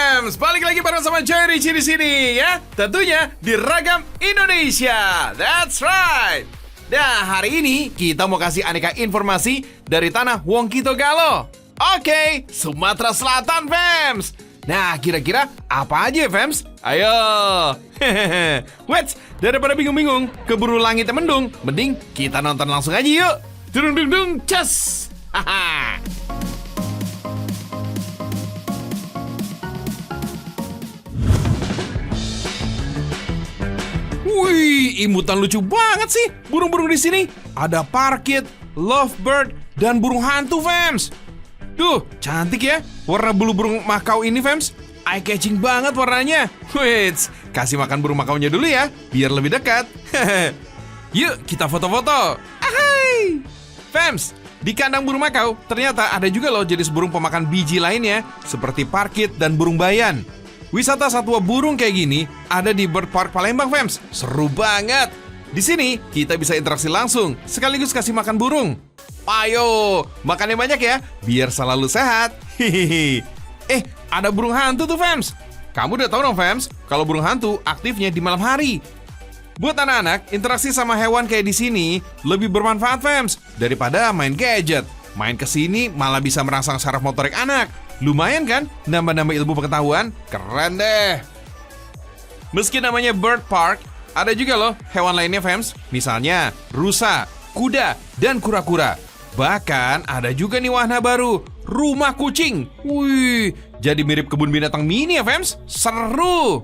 Fams, balik lagi bareng sama Joy Ricci di sini ya. Tentunya di Ragam Indonesia. That's right. Nah, hari ini kita mau kasih aneka informasi dari tanah Wongkito Galo. Oke, Sumatera Selatan, Fams. Nah, kira-kira apa aja ya, Fams? Ayo. Wait, daripada bingung-bingung, keburu langitnya mendung, mending kita nonton langsung aja yuk. Dung dung dung, cas. Haha. Wih, imutan lucu banget sih burung-burung di sini. Ada parkit, lovebird, dan burung hantu, Fams. Duh, cantik ya warna bulu burung makau ini, Fams. Eye-catching banget warnanya. Wait, kasih makan burung makaunya dulu ya, biar lebih dekat. Yuk, kita foto-foto. Ahai! Fams, di kandang burung makau ternyata ada juga loh jenis burung pemakan biji lainnya, seperti parkit dan burung bayan. Wisata satwa burung kayak gini ada di Bird Park Palembang, Fams. Seru banget. Di sini kita bisa interaksi langsung, sekaligus kasih makan burung. Ayo, makannya banyak ya, biar selalu sehat. Hihihi. Ada burung hantu tuh, Fams. Kamu udah tahu dong, Fams, kalau burung hantu aktifnya di malam hari. Buat anak-anak, interaksi sama hewan kayak di sini lebih bermanfaat, Fams, daripada main gadget. Main kesini malah bisa merangsang saraf motorik anak. Lumayan kan, nambah-nambah ilmu pengetahuan. Keren deh. Meski namanya Bird Park, ada juga loh hewan lainnya, Fams. Misalnya rusa, kuda, dan kura-kura. Bahkan ada juga nih wahana baru, rumah kucing. Wih, jadi mirip kebun binatang mini ya, Fams. Seru.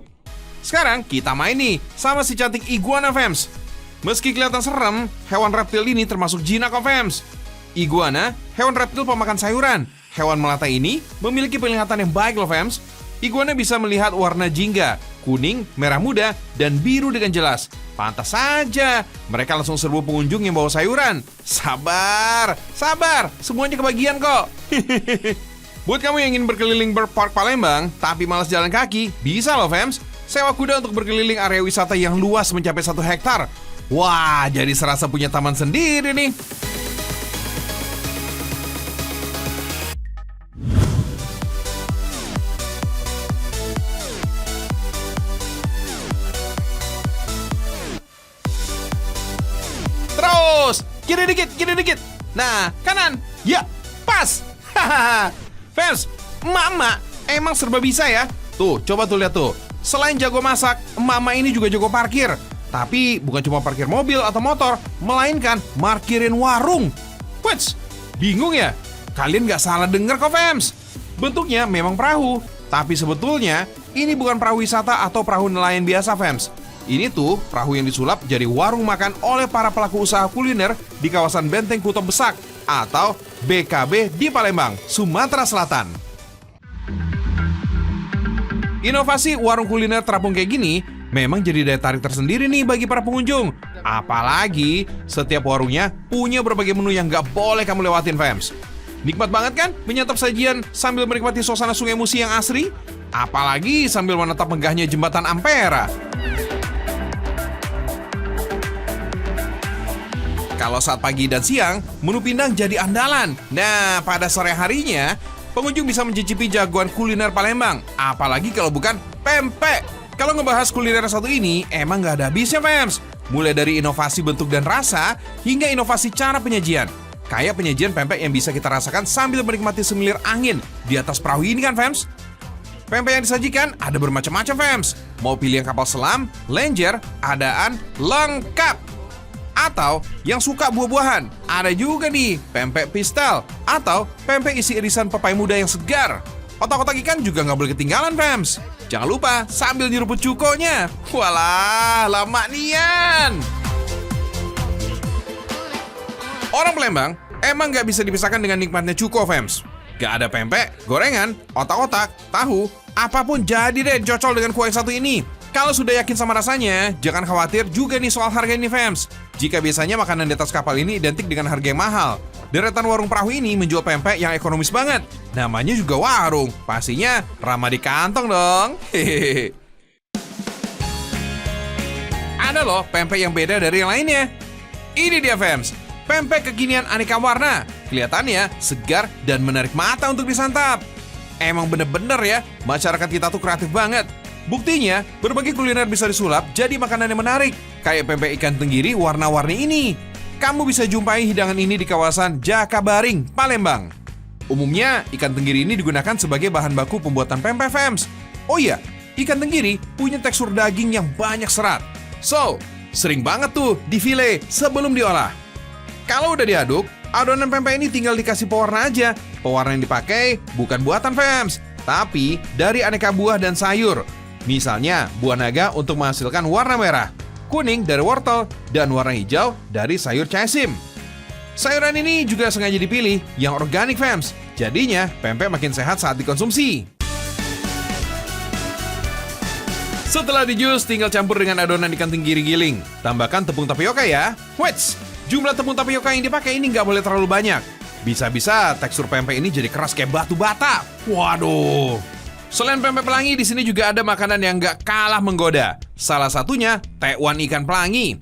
Sekarang kita main nih sama si cantik iguana, Fams. Meski kelihatan serem, hewan reptil ini termasuk jinak kok, Fams. Iguana, hewan reptil pemakan sayuran. Hewan melata ini memiliki penglihatan yang baik loh, Fams. Iguana bisa melihat warna jingga, kuning, merah muda, dan biru dengan jelas. Pantas saja mereka langsung serbu pengunjung yang bawa sayuran. Sabar, sabar, semuanya kebagian kok. Buat kamu yang ingin berkeliling Bird Park Palembang tapi malas jalan kaki, bisa loh, Fams. Sewa kuda untuk berkeliling area wisata yang luas mencapai 1 hektar. Wah, jadi serasa punya taman sendiri nih. Terus, kiri dikit. Nah, kanan. Ya, pas. Hahaha. Fans, emak-emak emang serba bisa ya. Tuh, coba tuh lihat tuh. Selain jago masak, emak-emak ini juga jago parkir. Tapi bukan cuma parkir mobil atau motor, melainkan markirin warung. Wits, bingung ya? Kalian nggak salah denger kok, Fams. Bentuknya memang perahu, tapi sebetulnya ini bukan perahu wisata atau perahu nelayan biasa, Fams. Ini tuh perahu yang disulap jadi warung makan oleh para pelaku usaha kuliner di kawasan Benteng Kuto Besak atau BKB di Palembang, Sumatera Selatan. Inovasi warung kuliner terapung kayak gini memang jadi daya tarik tersendiri nih bagi para pengunjung. Apalagi setiap warungnya punya berbagai menu yang gak boleh kamu lewatin, Fams. Nikmat banget kan menyantap sajian sambil menikmati suasana Sungai Musi yang asri? Apalagi sambil menatap megahnya jembatan Ampera. Kalau saat pagi dan siang, menu pindang jadi andalan. Nah, pada sore harinya, pengunjung bisa mencicipi jagoan kuliner Palembang. Apalagi kalau bukan pempek. Kalau ngebahas kuliner satu ini, emang gak ada habisnya, Fams. Mulai dari inovasi bentuk dan rasa, hingga inovasi cara penyajian. Kayak penyajian pempek yang bisa kita rasakan sambil menikmati semilir angin di atas perahu ini kan, Fams. Pempek yang disajikan ada bermacam-macam, Fams. Mau pilih yang kapal selam, lenjer, adaan, lengkap. Atau yang suka buah-buahan, ada juga nih pempek pistel atau pempek isi irisan pepai muda yang segar. Otak-otak ikan juga nggak boleh ketinggalan, Fams. Jangan lupa sambil nyeruput cukonya. Walah, lama nian. Orang Palembang emang nggak bisa dipisahkan dengan nikmatnya cuko, Fams. Gak ada pempek, gorengan, otak-otak, tahu, apapun jadi deh cocol dengan kuah yang satu ini. Kalau sudah yakin sama rasanya, jangan khawatir juga nih soal harga ini, Fams. Jika biasanya makanan di atas kapal ini identik dengan harga yang mahal, deretan warung perahu ini menjual pempek yang ekonomis banget. Namanya juga warung, pastinya ramah di kantong dong. Hehehe. Ada loh pempek yang beda dari yang lainnya. Ini dia, Fams, pempek kekinian aneka warna. Kelihatannya segar dan menarik mata untuk disantap. Emang bener-bener ya, masyarakat kita tuh kreatif banget. Buktinya, berbagai kuliner bisa disulap jadi makanan yang menarik. Kayak pempek ikan tenggiri warna-warni ini. Kamu bisa jumpai hidangan ini di kawasan Jakabaring, Palembang. Umumnya, ikan tenggiri ini digunakan sebagai bahan baku pembuatan pempek fams. Oh iya, ikan tenggiri punya tekstur daging yang banyak serat. So, sering banget tuh difile sebelum diolah. Kalau udah diaduk, adonan pempek ini tinggal dikasih pewarna aja. Pewarna yang dipakai bukan buatan fams, tapi dari aneka buah dan sayur. Misalnya, buah naga untuk menghasilkan warna merah, kuning dari wortel, dan warna hijau dari sayur caesim. Sayuran ini juga sengaja dipilih yang organik fams. Jadinya, pempek makin sehat saat dikonsumsi. Setelah dijus, tinggal campur dengan adonan ikan tenggiri giling. Tambahkan tepung tapioka ya. Wets, jumlah tepung tapioka yang dipakai ini nggak boleh terlalu banyak. Bisa-bisa tekstur pempek ini jadi keras kayak batu bata. Waduh. Selain pempek pelangi, di sini juga ada makanan yang nggak kalah menggoda. Salah satunya tekwan ikan pelangi.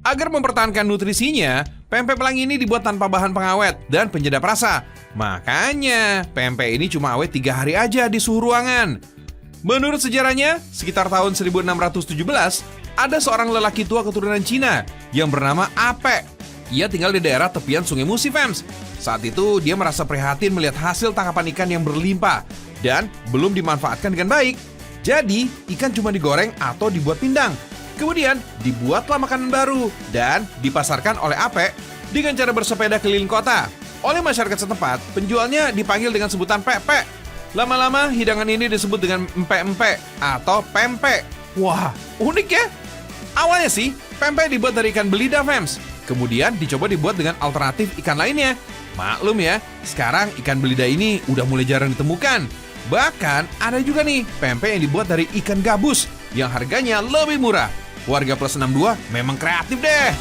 Agar mempertahankan nutrisinya, pempek pelangi ini dibuat tanpa bahan pengawet dan penyedap rasa. Makanya, pempek ini cuma awet 3 hari aja di suhu ruangan. Menurut sejarahnya, sekitar tahun 1617, ada seorang lelaki tua keturunan Cina yang bernama Ape. Ia tinggal di daerah tepian Sungai Musi, fams. Saat itu, dia merasa prihatin melihat hasil tangkapan ikan yang berlimpah dan belum dimanfaatkan dengan baik. Jadi, ikan cuma digoreng atau dibuat pindang. Kemudian, dibuatlah makanan baru dan dipasarkan oleh Ape dengan cara bersepeda keliling kota. Oleh masyarakat setempat, penjualnya dipanggil dengan sebutan pepek. Lama-lama, hidangan ini disebut dengan empek-empek atau pempek. Wah, unik ya? Awalnya sih, pempek dibuat dari ikan belida, fams. Kemudian dicoba dibuat dengan alternatif ikan lainnya. Maklum ya, sekarang ikan belida ini udah mulai jarang ditemukan. Bahkan ada juga nih pempek yang dibuat dari ikan gabus yang harganya lebih murah. Warga Plus 62 memang kreatif deh.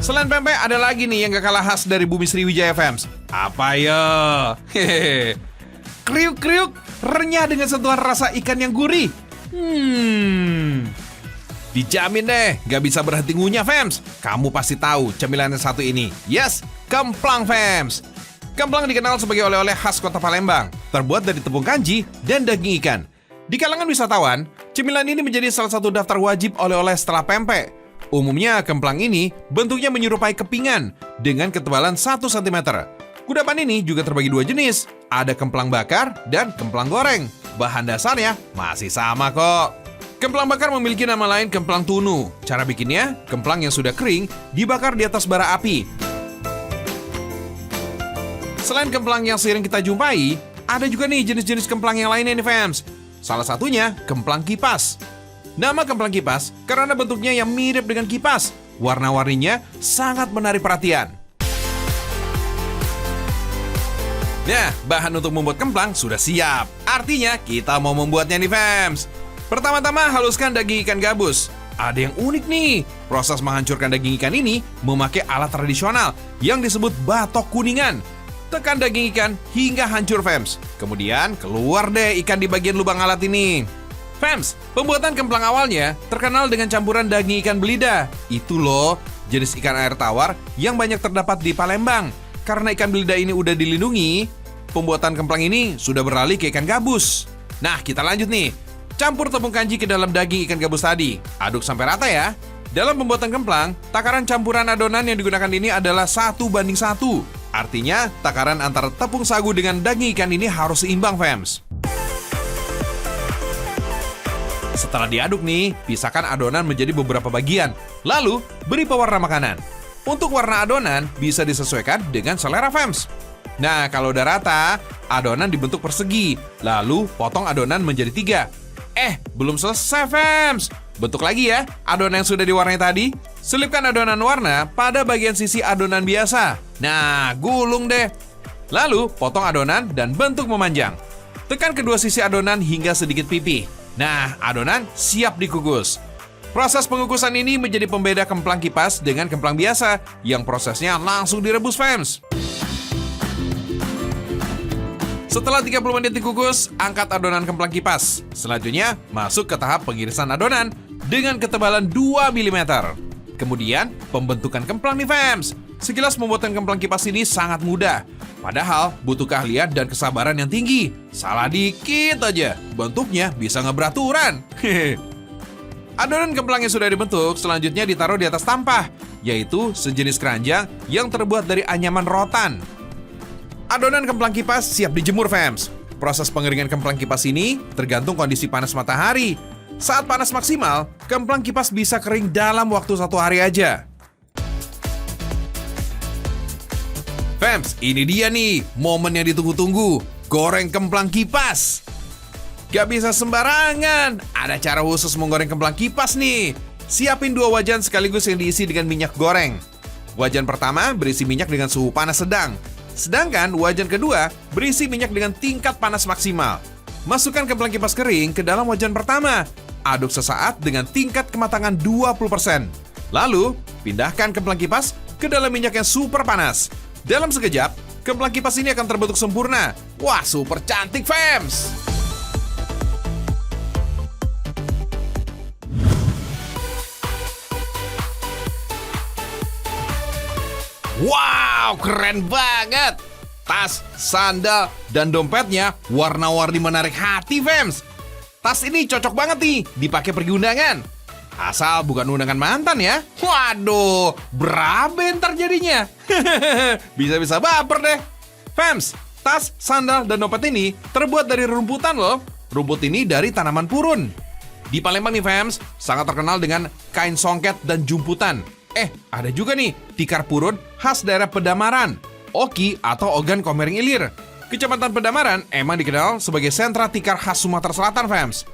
Selain pempek, ada lagi nih yang gak kalah khas dari Bumi Sriwijaya fams. Apa ya? Hehehe. Kriuk-kriuk, renyah dengan sentuhan rasa ikan yang gurih. Dijamin deh, gak bisa berhenti ngunyah fams. Kamu pasti tahu cemilan yang satu ini. Yes, kemplang fams. Kemplang dikenal sebagai oleh-oleh khas kota Palembang, terbuat dari tepung kanji dan daging ikan. Di kalangan wisatawan, cemilan ini menjadi salah satu daftar wajib oleh-oleh setelah pempek. Umumnya kemplang ini bentuknya menyerupai kepingan dengan ketebalan 1 cm. Kudapan ini juga terbagi 2 jenis, ada kemplang bakar dan kemplang goreng. Bahan dasarnya masih sama kok. Kemplang bakar memiliki nama lain kemplang tunu. Cara bikinnya, kemplang yang sudah kering dibakar di atas bara api. Selain kemplang yang sering kita jumpai, ada juga nih jenis-jenis kemplang yang lainnya nih fams. Salah satunya kemplang kipas. Nama kemplang kipas karena bentuknya yang mirip dengan kipas. Warna-warninya sangat menarik perhatian. Nah, bahan untuk membuat kemplang sudah siap. Artinya kita mau membuatnya nih fams. Pertama-tama haluskan daging ikan gabus. Ada yang unik nih. Proses menghancurkan daging ikan ini memakai alat tradisional yang disebut batok kuningan. Tekan daging ikan hingga hancur fams. Kemudian keluar deh ikan di bagian lubang alat ini. Fams, pembuatan kemplang awalnya terkenal dengan campuran daging ikan belida. Itu loh, jenis ikan air tawar yang banyak terdapat di Palembang. Karena ikan belida ini udah dilindungi, pembuatan kemplang ini sudah beralih ke ikan gabus. Nah, kita lanjut nih. Campur tepung kanji ke dalam daging ikan gabus tadi. Aduk sampai rata ya. Dalam pembuatan kemplang, takaran campuran adonan yang digunakan ini adalah 1:1. Artinya, takaran antara tepung sagu dengan daging ikan ini harus seimbang, fams. Setelah diaduk nih, pisahkan adonan menjadi beberapa bagian. Lalu, beri pewarna makanan. Untuk warna adonan bisa disesuaikan dengan selera fams. Nah, kalau udah rata, adonan dibentuk persegi. Lalu, potong adonan menjadi 3. Belum selesai fams. Bentuk lagi ya adonan yang sudah diwarnai tadi. Selipkan adonan warna pada bagian sisi adonan biasa. Nah, gulung deh. Lalu, potong adonan dan bentuk memanjang. Tekan kedua sisi adonan hingga sedikit pipih. Nah, adonan siap dikukus. Proses pengukusan ini menjadi pembeda kemplang kipas dengan kemplang biasa yang prosesnya langsung direbus fams. Setelah 30 menit dikukus, angkat adonan kemplang kipas. Selanjutnya, masuk ke tahap pengirisan adonan. dengan ketebalan 2 mm. Kemudian, pembentukan kemplang nih fams. Sekilas pembuatan kemplang kipas ini sangat mudah. Padahal butuh keahlian dan kesabaran yang tinggi. Salah dikit aja, bentuknya bisa ngeberaturan. Adonan kemplang yang sudah dibentuk selanjutnya ditaruh di atas tampah, yaitu sejenis keranjang yang terbuat dari anyaman rotan. Adonan kemplang kipas siap dijemur fams. Proses pengeringan kemplang kipas ini tergantung kondisi panas matahari. Saat panas maksimal, kemplang kipas bisa kering dalam waktu 1 hari aja. Fams, ini dia nih momen yang ditunggu-tunggu. Goreng kemplang kipas. Gak bisa sembarangan. Ada cara khusus menggoreng kemplang kipas nih. Siapin 2 wajan sekaligus yang diisi dengan minyak goreng. Wajan pertama berisi minyak dengan suhu panas sedang. Sedangkan wajan kedua berisi minyak dengan tingkat panas maksimal. Masukkan kemplang kipas kering ke dalam wajan pertama. Aduk sesaat dengan tingkat kematangan 20%. Lalu, pindahkan kemplang kipas ke dalam minyak yang super panas. Dalam sekejap, kemplang kipas ini akan terbentuk sempurna. Wah, super cantik fams! Wow, keren banget! Tas, sandal, dan dompetnya warna-warni menarik hati, fams. Tas ini cocok banget nih dipakai pergi undangan. Asal bukan undangan mantan ya. Waduh, berapa ntar jadinya? Bisa-bisa baper deh. Fams, tas, sandal, dan dompet ini terbuat dari rumputan loh. Rumput ini dari tanaman purun. Di Palembang nih fams, sangat terkenal dengan kain songket dan jumputan. Ada juga nih tikar purun khas daerah Pedamaran, Oki atau Ogan Komering Ilir. Kecamatan Pedamaran emang dikenal sebagai sentra tikar khas Sumatera Selatan, fams.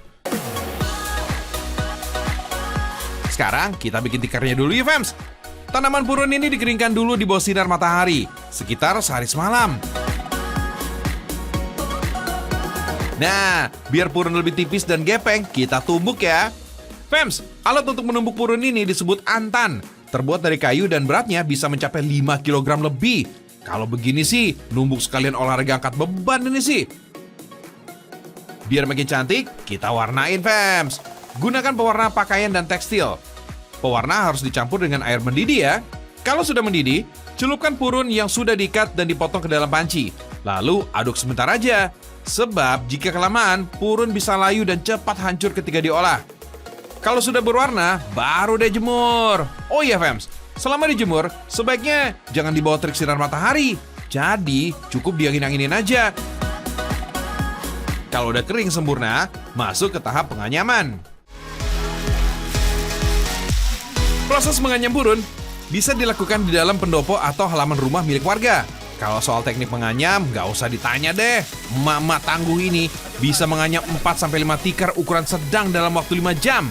Sekarang kita bikin tikarnya dulu ya, fams. Tanaman purun ini dikeringkan dulu di bawah sinar matahari, sekitar sehari semalam. Nah, biar purun lebih tipis dan gepeng, kita tumbuk ya. Fams, alat untuk menumbuk purun ini disebut antan. Terbuat dari kayu dan beratnya bisa mencapai 5 kg lebih. Kalau begini sih, numbuk sekalian olahraga angkat beban ini sih. Biar makin cantik, kita warnain fams. Gunakan pewarna pakaian dan tekstil. Pewarna harus dicampur dengan air mendidih ya. Kalau sudah mendidih, celupkan purun yang sudah diikat dan dipotong ke dalam panci. Lalu aduk sebentar aja. Sebab jika kelamaan, purun bisa layu dan cepat hancur ketika diolah. Kalau sudah berwarna, baru deh jemur. Oh iya fams, selama dijemur, sebaiknya jangan di bawah terik sinar matahari. Jadi, cukup diangin-anginin aja. Kalau udah kering sempurna, masuk ke tahap penganyaman. Proses menganyam purun bisa dilakukan di dalam pendopo atau halaman rumah milik warga. Kalau soal teknik menganyam, nggak usah ditanya deh. Emak-emak tangguh ini bisa menganyam 4-5 tikar ukuran sedang dalam waktu 5 jam.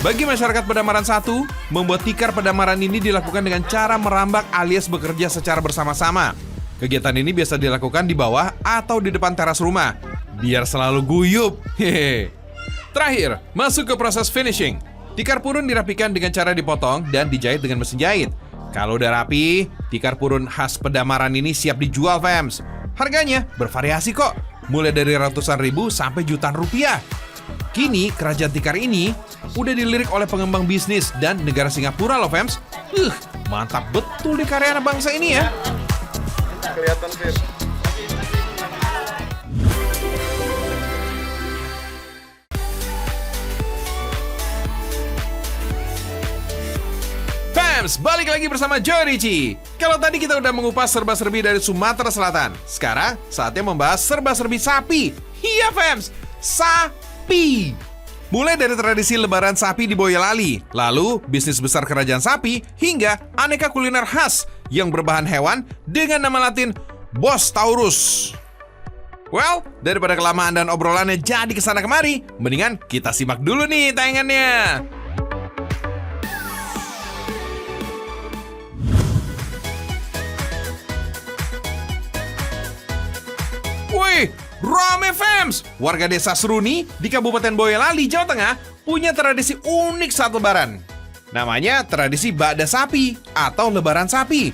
Bagi masyarakat Pedamaran 1, membuat tikar Pedamaran ini dilakukan dengan cara merambak alias bekerja secara bersama-sama. Kegiatan ini biasa dilakukan di bawah atau di depan teras rumah, biar selalu guyup. Hehe. Terakhir, masuk ke proses finishing. Tikar purun dirapikan dengan cara dipotong dan dijahit dengan mesin jahit. Kalau udah rapi, tikar purun khas Pedamaran ini siap dijual, fams. Harganya bervariasi kok, mulai dari ratusan ribu sampai jutaan rupiah. Kini, kerajaan tikar ini udah dilirik oleh pengembang bisnis dan negara Singapura loh, fams. Mantap betul di karya anak bangsa ini ya. Kelihatan, Fir. Fams, balik lagi bersama Joe Ricci. Kalau tadi kita udah mengupas serba-serbi dari Sumatera Selatan, sekarang saatnya membahas serba-serbi sapi. Iya, fams, sapi. Mulai dari tradisi lebaran sapi di Boyolali, lalu bisnis besar kerajaan sapi, hingga aneka kuliner khas yang berbahan hewan dengan nama latin Bos Taurus. Well, daripada kelamaan dan obrolannya jadi kesana kemari, mendingan kita simak dulu nih tayangannya. Wih, rame fams! Warga desa Seruni di Kabupaten Boyolali, Jawa Tengah punya tradisi unik saat lebaran. Namanya tradisi Bada Sapi atau Lebaran Sapi.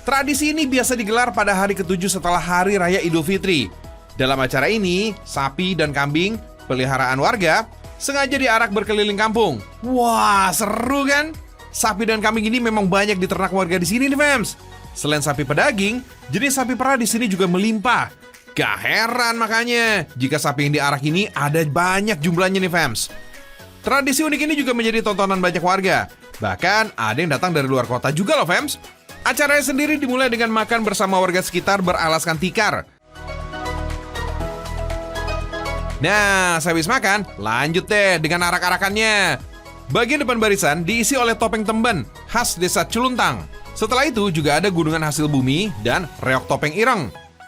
Tradisi ini biasa digelar pada hari ke-7 setelah Hari Raya Idul Fitri. Dalam acara ini, sapi dan kambing peliharaan warga, sengaja diarak berkeliling kampung. Wah, seru kan? Sapi dan kambing ini memang banyak diternak warga di sini nih, Fems. Selain sapi pedaging, jenis sapi perah di sini juga melimpah. Gak heran makanya jika sapi yang diarak ini ada banyak jumlahnya nih, Fems. Tradisi unik ini juga menjadi tontonan banyak warga. Bahkan ada yang datang dari luar kota juga loh, Fems. Acaranya sendiri dimulai dengan makan bersama warga sekitar beralaskan tikar. Nah, sehabis makan, lanjut deh dengan arak-arakannya. Bagian depan barisan diisi oleh topeng temben, khas desa Celuntang. Setelah itu juga ada gunungan hasil bumi dan reok topeng ireng.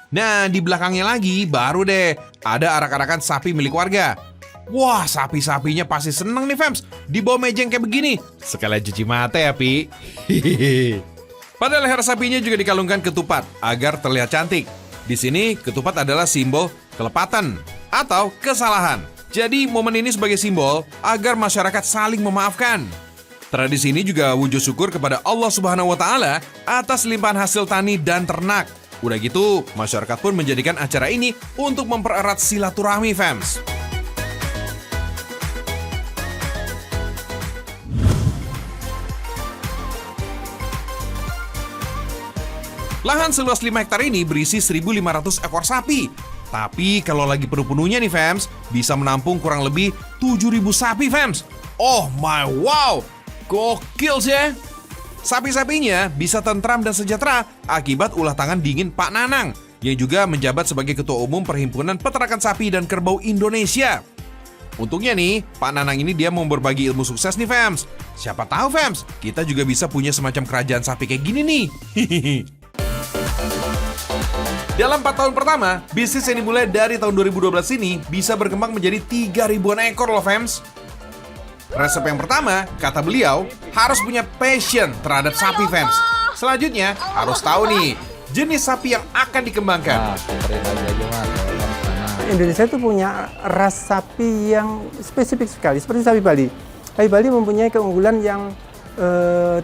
Nah, di belakangnya lagi baru deh ada arak-arakan sapi milik warga. Wah, sapi-sapinya pasti seneng nih, Fems, di bawah mejeng kayak begini. Sekalian cuci mata ya, Pi. Pada leher sapinya juga dikalungkan ketupat agar terlihat cantik. Di sini ketupat adalah simbol kelepatan atau kesalahan. Jadi momen ini sebagai simbol agar masyarakat saling memaafkan. Tradisi ini juga wujud syukur kepada Allah Subhanahu wa Ta'ala atas limpahan hasil tani dan ternak. Udah gitu, masyarakat pun menjadikan acara ini untuk mempererat silaturahmi, Fems. Lahan seluas 5 hektar ini berisi 1.500 ekor sapi. Tapi kalau lagi penuh-penuhnya nih, Fems, bisa menampung kurang lebih 7.000 sapi, Fems. Oh my wow, gokil sih ya. Sapi-sapinya bisa tentram dan sejahtera akibat ulah tangan dingin Pak Nanang, yang juga menjabat sebagai Ketua Umum Perhimpunan Peternakan Sapi dan Kerbau Indonesia. Untungnya nih, Pak Nanang ini dia mau berbagi ilmu sukses nih, Fems. Siapa tahu, Fems, kita juga bisa punya semacam kerajaan sapi kayak gini nih. Dalam 4 tahun pertama, bisnis yang dimulai dari tahun 2012 ini bisa berkembang menjadi 3.000-an ekor loh, Fems. Resep yang pertama, kata beliau, harus punya passion terhadap sapi, Fems. Selanjutnya, harus tahu nih, jenis sapi yang akan dikembangkan. Indonesia itu punya ras sapi yang spesifik sekali, seperti sapi Bali. Sapi Bali mempunyai keunggulan yang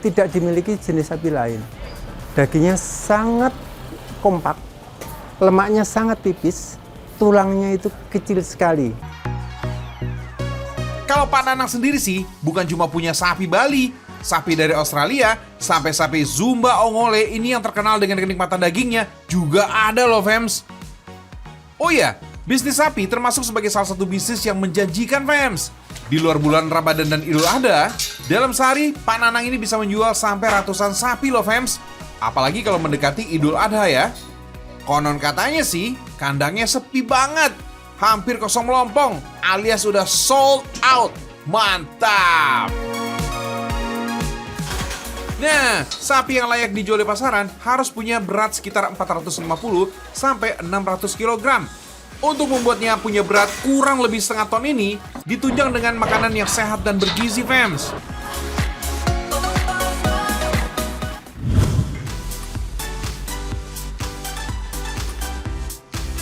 tidak dimiliki jenis sapi lain. Dagingnya sangat kompak, lemaknya sangat tipis, tulangnya itu kecil sekali. Kalau Pak Nanang sendiri sih, bukan cuma punya sapi Bali, sapi dari Australia, sampai sapi Zumba Ongole ini yang terkenal dengan kenikmatan dagingnya juga ada loh, Fems. Oh iya, bisnis sapi termasuk sebagai salah satu bisnis yang menjanjikan, Fems. Di luar bulan Ramadan dan Idul Adha, dalam sehari Pak Nanang ini bisa menjual sampai ratusan sapi loh, Fems. Apalagi kalau mendekati Idul Adha ya. Konon katanya sih, kandangnya sepi banget. Hampir kosong melompong, alias sudah sold out. Mantap! Nah, sapi yang layak dijual di pasaran harus punya berat sekitar 450 sampai 600 kg. Untuk membuatnya punya berat kurang lebih setengah ton ini, ditunjang dengan makanan yang sehat dan bergizi, Fems.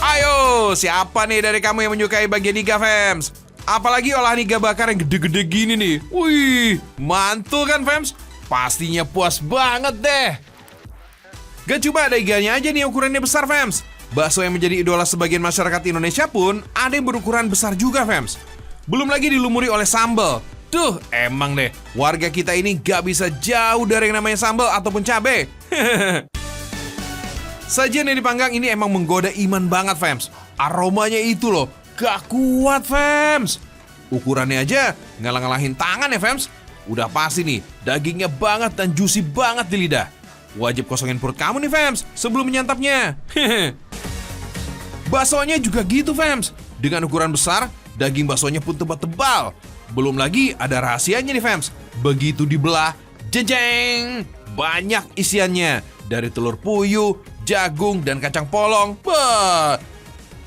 Ayo, siapa nih dari kamu yang menyukai bagian iga, Fems? Apalagi olahan iga bakar yang gede-gede gini nih. Wih, mantul kan, Fems? Pastinya puas banget deh. Gak cuma ada iganya aja nih ukurannya besar, Fems. Bakso yang menjadi idola sebagian masyarakat Indonesia pun ada yang berukuran besar juga, Fems. Belum lagi dilumuri oleh sambal. Tuh, emang deh, warga kita ini gak bisa jauh dari yang namanya sambal ataupun cabai. Sajian yang dipanggang ini emang menggoda iman banget, Fems. Aromanya itu loh, gak kuat, Fems. Ukurannya aja ngalah-ngalahin tangan ya, Fems. Udah pasti nih, dagingnya banget dan juicy banget di lidah. Wajib kosongin perut kamu nih, Fems, sebelum menyantapnya. Baksonya juga gitu, Fems. Dengan ukuran besar, daging baksonya pun tebal-tebal. Belum lagi ada rahasianya nih, Fems. Begitu dibelah, jejeng, banyak isiannya. Dari telur puyuh, jagung, dan kacang polong. Bah,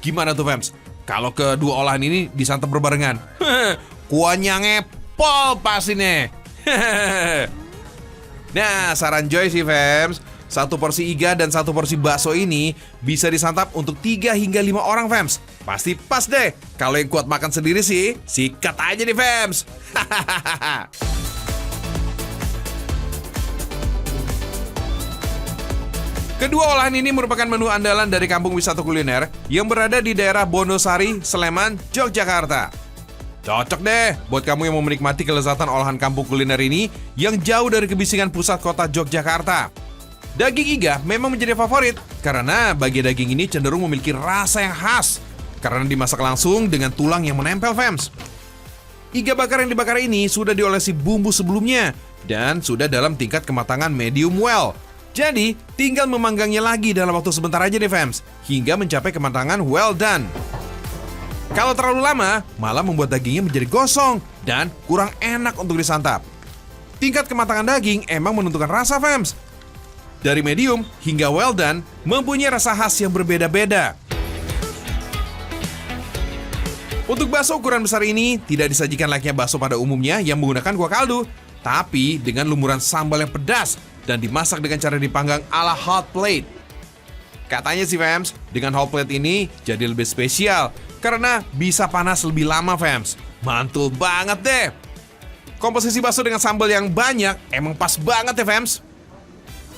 gimana tuh, Fems? Kalau kedua olahan ini disantap berbarengan, kuahnya ngepol pastinya. Nah, saran Joy sih, Fems, 1 porsi iga dan 1 porsi bakso ini bisa disantap untuk 3 hingga 5 orang, Fems. Pasti pas deh. Kalau yang kuat makan sendiri sih, sikat aja nih, Fems. Kedua olahan ini merupakan menu andalan dari kampung wisata kuliner yang berada di daerah Bonosari, Sleman, Yogyakarta. Cocok deh buat kamu yang mau menikmati kelezatan olahan kampung kuliner ini yang jauh dari kebisingan pusat kota Yogyakarta. Daging iga memang menjadi favorit karena bagian daging ini cenderung memiliki rasa yang khas karena dimasak langsung dengan tulang yang menempel, fams. Iga bakar yang dibakar ini sudah diolesi bumbu sebelumnya dan sudah dalam tingkat kematangan medium well. Jadi, tinggal memanggangnya lagi dalam waktu sebentar aja deh, fams, hingga mencapai kematangan well done. Kalau terlalu lama, malah membuat dagingnya menjadi gosong dan kurang enak untuk disantap. Tingkat kematangan daging emang menentukan rasa, fams. Dari medium hingga well done mempunyai rasa khas yang berbeda-beda. Untuk bakso ukuran besar ini tidak disajikan layaknya bakso pada umumnya yang menggunakan kuah kaldu, tapi dengan lumuran sambal yang pedas dan dimasak dengan cara dipanggang ala hot plate. Katanya sih, fams, dengan hot plate ini jadi lebih spesial karena bisa panas lebih lama, fams. Mantul banget deh. Komposisi bakso dengan sambal yang banyak emang pas banget ya, fams.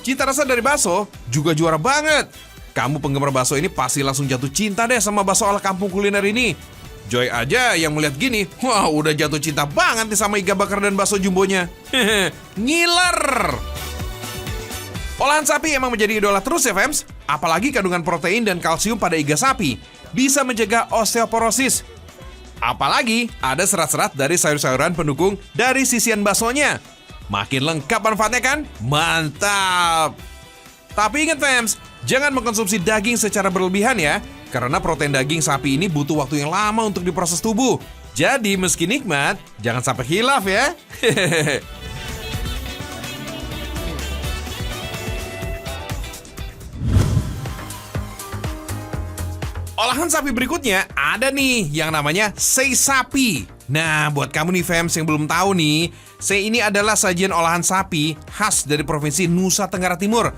Cita rasa dari bakso juga juara banget. Kamu penggemar bakso ini pasti langsung jatuh cinta deh sama bakso ala kampung kuliner ini. Joy aja yang melihat gini, wah udah jatuh cinta banget nih sama iga bakar dan bakso jumbonya. Ngiler. Olahan sapi emang menjadi idola terus ya, fams. Apalagi kandungan protein dan kalsium pada iga sapi bisa mencegah osteoporosis. Apalagi ada serat-serat dari sayur-sayuran pendukung dari sisian baksonya. Makin lengkap manfaatnya kan? Mantap! Tapi ingat, fams, jangan mengkonsumsi daging secara berlebihan ya, karena protein daging sapi ini butuh waktu yang lama untuk diproses tubuh. Jadi meski nikmat, jangan sampai khilaf ya. Olahan sapi berikutnya ada nih yang namanya sei sapi. Nah, buat kamu nih, fams, yang belum tahu nih, sei ini adalah sajian olahan sapi khas dari Provinsi Nusa Tenggara Timur.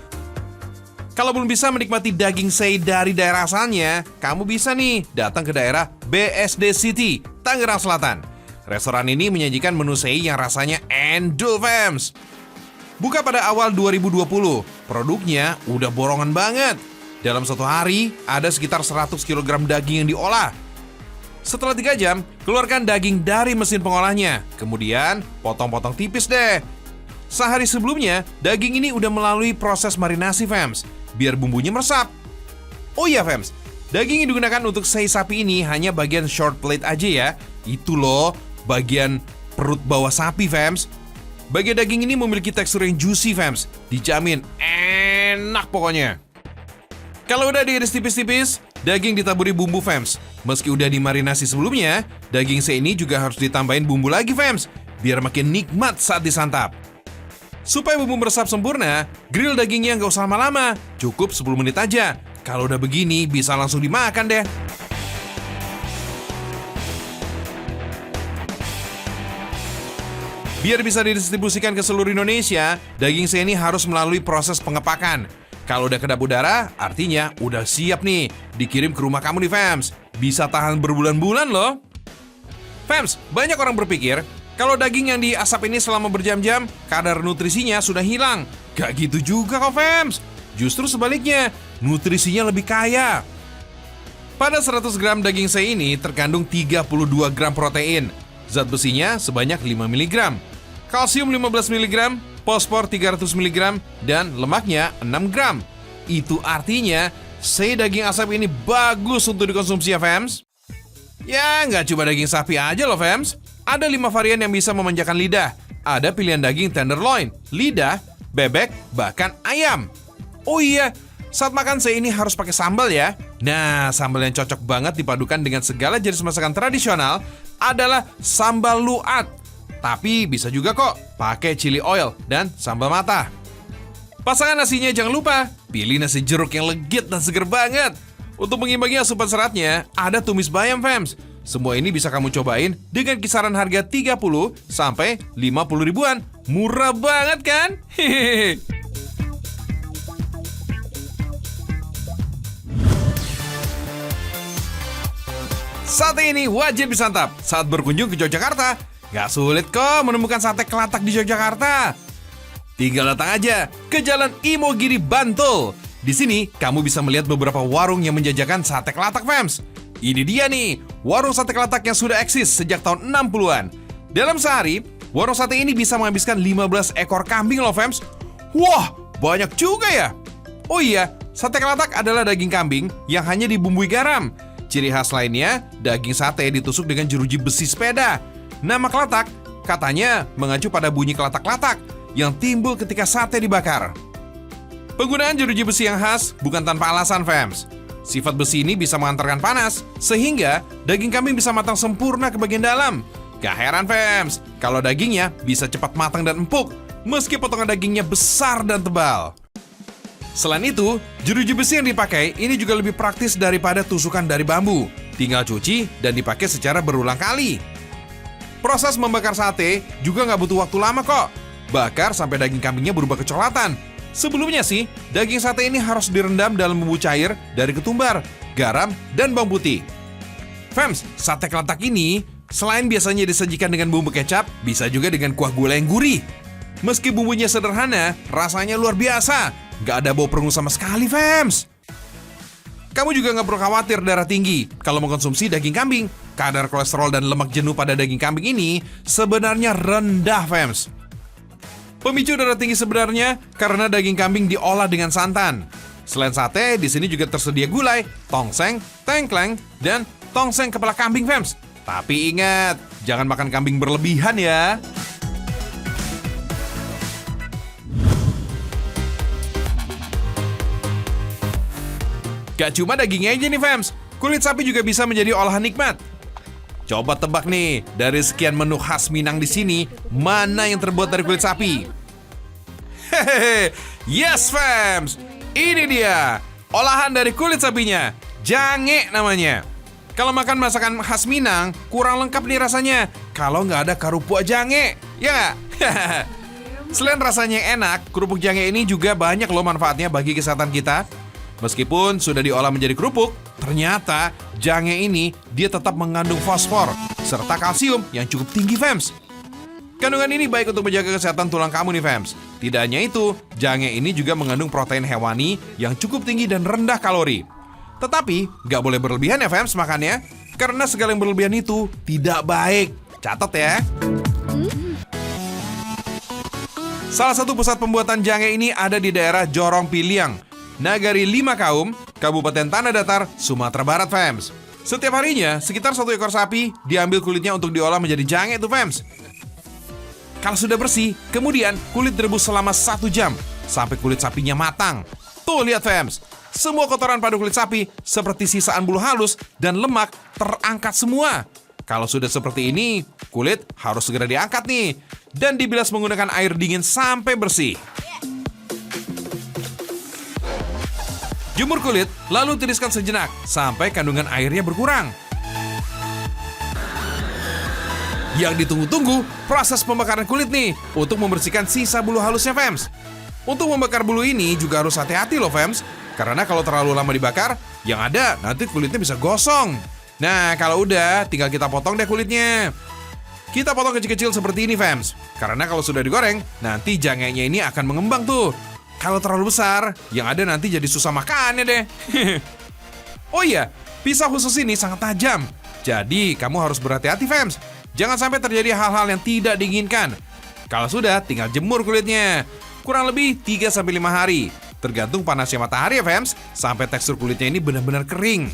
Kalau belum bisa menikmati daging sei dari daerah asalnya, kamu bisa nih datang ke daerah BSD City, Tangerang Selatan. Restoran ini menyajikan menu sei yang rasanya endul, fams. Buka pada awal 2020, produknya udah borongan banget. Dalam satu hari, ada sekitar 100 kg daging yang diolah. Setelah 3 jam, keluarkan daging dari mesin pengolahnya. Kemudian, potong-potong tipis deh. Sehari sebelumnya, daging ini udah melalui proses marinasi, fams, biar bumbunya meresap. Oh iya, fams, daging yang digunakan untuk sei sapi ini hanya bagian short plate aja ya. Itu loh, bagian perut bawah sapi, fams. Bagian daging ini memiliki tekstur yang juicy, fams. Dijamin enak pokoknya. Kalau udah diiris tipis-tipis, daging ditaburi bumbu, fams. Meski udah dimarinasi sebelumnya, daging sei ini juga harus ditambahin bumbu lagi, fams, biar makin nikmat saat disantap. Supaya bumbu meresap sempurna, grill dagingnya nggak usah lama-lama, cukup 10 menit aja. Kalau udah begini, bisa langsung dimakan deh. Biar bisa didistribusikan ke seluruh Indonesia, daging sei ini harus melalui proses pengepakan. Kalau udah kedap udara, artinya udah siap nih dikirim ke rumah kamu nih, fams. Bisa tahan berbulan-bulan loh. Fams, banyak orang berpikir kalau daging yang diasap ini selama berjam-jam, kadar nutrisinya sudah hilang. Gak gitu juga kok, fams. Justru sebaliknya, nutrisinya lebih kaya. Pada 100 gram daging sei ini terkandung 32 gram protein. Zat besinya sebanyak 5 mg. Kalsium 15 mg, fosfor 300 mg, dan lemaknya 6 gram. Itu artinya, sei daging asap ini bagus untuk dikonsumsi ya, fams. Ya, nggak cuma daging sapi aja loh, fams. Ada 5 varian yang bisa memanjakan lidah. Ada pilihan daging tenderloin, lidah, bebek, bahkan ayam. Oh iya, saat makan sei ini harus pakai sambal ya. Nah, sambal yang cocok banget dipadukan dengan segala jenis masakan tradisional adalah sambal luat. Tapi bisa juga kok pakai chili oil dan sambal mata. Pasangan nasinya jangan lupa, pilih nasi jeruk yang legit dan seger banget. Untuk mengimbangi asupan seratnya, ada tumis bayam, fams. Semua ini bisa kamu cobain dengan kisaran harga 30 sampai 50 ribuan. Murah banget kan? Hehehe. Sate ini wajib disantap saat berkunjung ke Yogyakarta. Gak sulit kok menemukan sate kelatak di Yogyakarta. Tinggal datang aja ke Jalan Imogiri, Bantul. Di sini, kamu bisa melihat beberapa warung yang menjajakan sate kelatak, fams. Ini dia nih, warung sate kelatak yang sudah eksis sejak tahun 60-an. Dalam sehari, warung sate ini bisa menghabiskan 15 ekor kambing loh, fams. Wah, banyak juga ya. Oh iya, sate kelatak adalah daging kambing yang hanya dibumbui garam. Ciri khas lainnya, daging sate ditusuk dengan jeruji besi sepeda. Nama kelatak katanya mengacu pada bunyi kelatak-kelatak yang timbul ketika sate dibakar. Penggunaan jeruji besi yang khas bukan tanpa alasan, fams. Sifat besi ini bisa mengantarkan panas, sehingga daging kambing bisa matang sempurna ke bagian dalam. Gak heran, fams, kalau dagingnya bisa cepat matang dan empuk, meski potongan dagingnya besar dan tebal. Selain itu, jeruji besi yang dipakai ini juga lebih praktis daripada tusukan dari bambu. Tinggal cuci dan dipakai secara berulang kali. Proses membakar sate juga nggak butuh waktu lama kok. Bakar sampai daging kambingnya berubah kecoklatan. Sebelumnya sih, daging sate ini harus direndam dalam bumbu cair dari ketumbar, garam, dan bawang putih. Fams, sate kelatak ini selain biasanya disajikan dengan bumbu kecap, bisa juga dengan kuah gulai yang gurih. Meski bumbunya sederhana, rasanya luar biasa. Nggak ada bau perengus sama sekali, fams. Kamu juga nggak perlu khawatir darah tinggi kalau mengkonsumsi daging kambing. Kadar kolesterol dan lemak jenuh pada daging kambing ini sebenarnya rendah, fams. Pemicu darah tinggi sebenarnya karena daging kambing diolah dengan santan. Selain sate, di sini juga tersedia gulai, tongseng, tengkleng, dan tongseng kepala kambing, fams. Tapi ingat, jangan makan kambing berlebihan ya. Gak cuma dagingnya aja nih, fams. Kulit sapi juga bisa menjadi olahan nikmat. Coba tebak nih, dari sekian menu khas Minang di sini, mana yang terbuat dari kulit sapi? Hehehe, yes, fams. Ini dia, olahan dari kulit sapinya. Jange namanya. Kalau makan masakan khas Minang, kurang lengkap nih rasanya kalau nggak ada kerupuk jange, ya nggak? Selain rasanya yang enak, kerupuk jange ini juga banyak loh manfaatnya bagi kesehatan kita. Meskipun sudah diolah menjadi kerupuk, ternyata jange ini dia tetap mengandung fosfor serta kalsium yang cukup tinggi, fams. Kandungan ini baik untuk menjaga kesehatan tulang kamu nih, fams. Tidak hanya itu, jange ini juga mengandung protein hewani yang cukup tinggi dan rendah kalori. Tetapi, nggak boleh berlebihan ya, fams, makannya. Karena segala yang berlebihan itu tidak baik. Catat ya. Salah satu pusat pembuatan jange ini ada di daerah Jorong Piliang, Nagari Lima Kaum, Kabupaten Tanah Datar, Sumatera Barat, fams. Setiap harinya, sekitar 1 ekor sapi diambil kulitnya untuk diolah menjadi jange tuh, fams. Kalau sudah bersih, kemudian kulit direbus selama 1 jam sampai kulit sapinya matang. Tuh, lihat, fams. Semua kotoran pada kulit sapi seperti sisaan bulu halus dan lemak terangkat semua. Kalau sudah seperti ini, kulit harus segera diangkat nih dan dibilas menggunakan air dingin sampai bersih. Jemur kulit, lalu tiriskan sejenak sampai kandungan airnya berkurang. Yang ditunggu-tunggu, proses pembakaran kulit nih untuk membersihkan sisa bulu halusnya, fams. Untuk membakar bulu ini juga harus hati-hati loh, fams. Karena kalau terlalu lama dibakar, yang ada nanti kulitnya bisa gosong. Nah, kalau udah, tinggal kita potong deh kulitnya. Kita potong kecil-kecil seperti ini, fams. Karena kalau sudah digoreng, nanti jangenya ini akan mengembang tuh. Kalau terlalu besar, yang ada nanti jadi susah makannya deh. Oh iya, pisau khusus ini sangat tajam. Jadi, kamu harus berhati-hati, fams. Jangan sampai terjadi hal-hal yang tidak diinginkan. Kalau sudah, tinggal jemur kulitnya. Kurang lebih 3-5 hari. Tergantung panasnya matahari ya, fams. Sampai tekstur kulitnya ini benar-benar kering.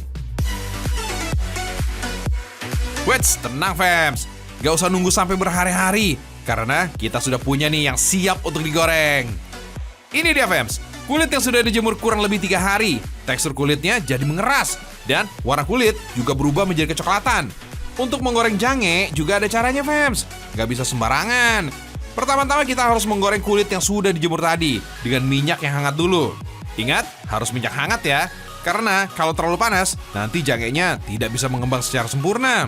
Wets, tenang, fams. Gak usah nunggu sampai berhari-hari. Karena kita sudah punya nih yang siap untuk digoreng. Ini dia, fams. Kulit yang sudah dijemur kurang lebih 3 hari. Tekstur kulitnya jadi mengeras. Dan warna kulit juga berubah menjadi kecoklatan. Untuk menggoreng jange juga ada caranya, fams. Gak bisa sembarangan. Pertama-tama kita harus menggoreng kulit yang sudah dijemur tadi dengan minyak yang hangat dulu. Ingat, harus minyak hangat ya. Karena kalau terlalu panas, nanti jangenya tidak bisa mengembang secara sempurna.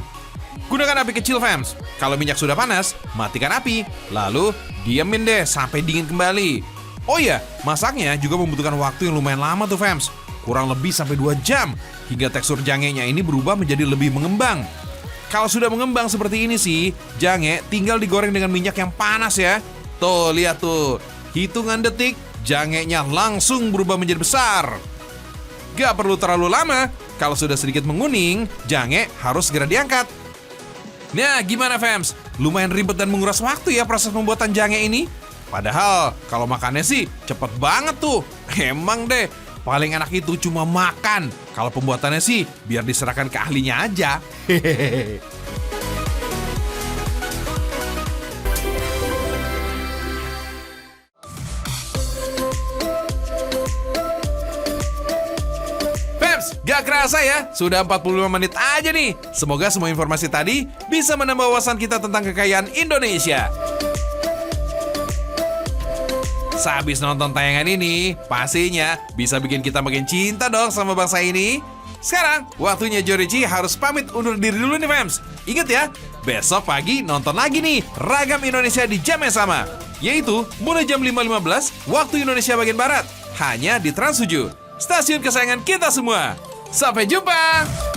Gunakan api kecil, fams. Kalau minyak sudah panas, matikan api. Lalu, diamin deh sampai dingin kembali. Oh iya, masaknya juga membutuhkan waktu yang lumayan lama tuh, fams. Kurang lebih sampai 2 jam. Hingga tekstur jangenya ini berubah menjadi lebih mengembang. Kalau sudah mengembang seperti ini sih, jange tinggal digoreng dengan minyak yang panas ya. Tuh, lihat tuh. Hitungan detik jangenya langsung berubah menjadi besar. Gak perlu terlalu lama, kalau sudah sedikit menguning, jange harus segera diangkat. Nah, gimana fams? Lumayan ribet dan menguras waktu ya proses pembuatan jange ini. Padahal kalau makannya sih cepet banget tuh. Emang deh, paling enak itu cuma makan. Kalau pembuatannya sih biar diserahkan ke ahlinya aja. Hehehe. Gak kerasa ya, sudah 45 menit aja nih. Semoga semua informasi tadi bisa menambah wawasan kita tentang kekayaan Indonesia. Sehabis nonton tayangan ini, pastinya bisa bikin kita makin cinta dong sama bangsa ini. Sekarang, waktunya Jorici harus pamit undur diri dulu nih fams. Ingat ya, besok pagi nonton lagi nih Ragam Indonesia di jam yang sama, yaitu mulai jam 5.15 waktu Indonesia bagian Barat, hanya di Trans 7, stasiun kesayangan kita semua. Sampai jumpa!